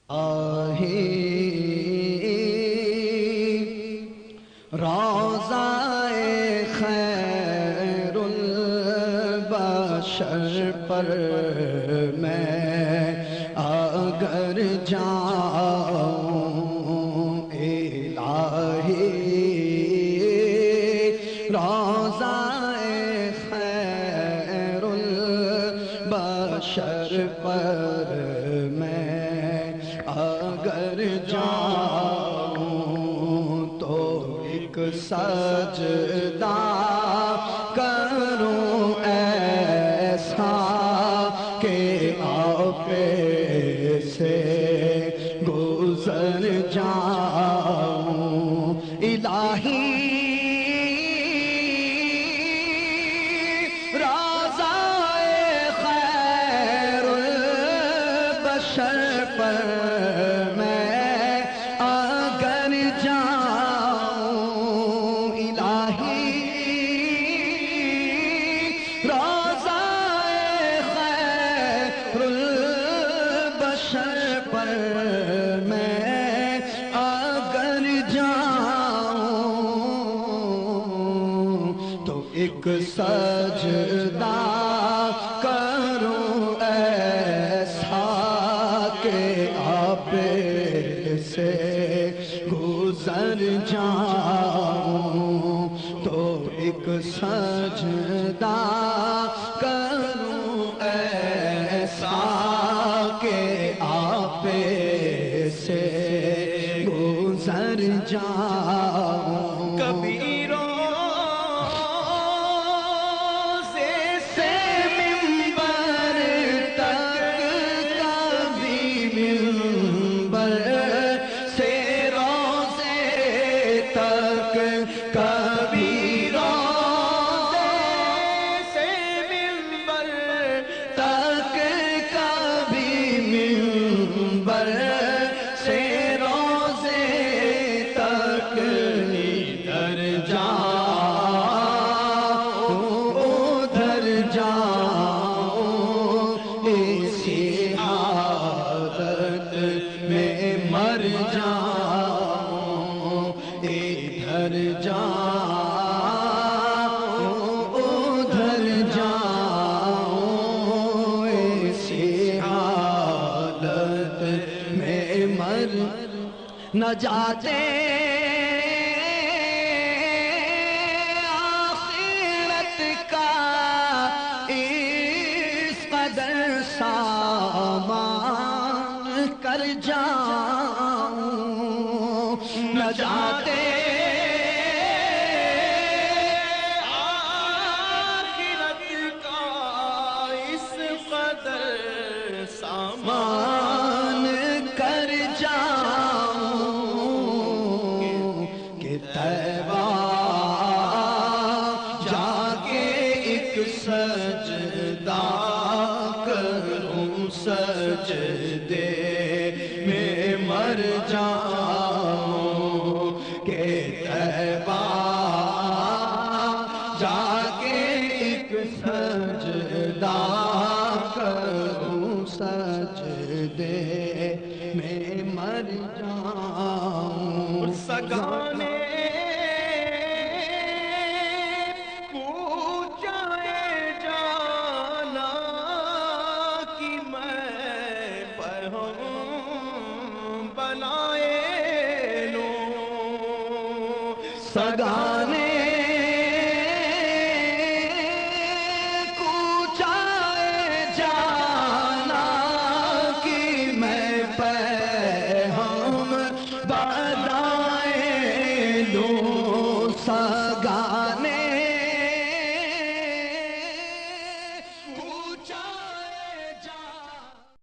آہی روضہ خیر البشر پر میں اگر جاؤں الہی روضہ خیر البشر پر میں اگر جاؤں تو ایک سجدہ کروں ایسا کہ آپ سے گزر جاؤں الہی روضہ خیر البشر پر میں اگر جاؤں الہی روضہ خیر البشر پر میں اگر جاؤں تو ایک سجدہ کروں ایسا کہ آپ سے گزر جاؤں تو ایک سجدہ کروں ایسا کہ آپ سے گزر جاؤں کبیروں نہ جاتے آخرت کا اس قدر سامان کر جاؤں نہ جاتے آخرت کا اس قدر سامان کر جاؤں کہ طیبہ جا کے ایک سجدہ کروں سجدے میں مر جاؤں کہ طیبہ جا کے ایک سجدہ کروں سجدے میں مر جاؤں سگانے پوچھائے جانا کہ میں پرہم بنائے لوں سگانے بعد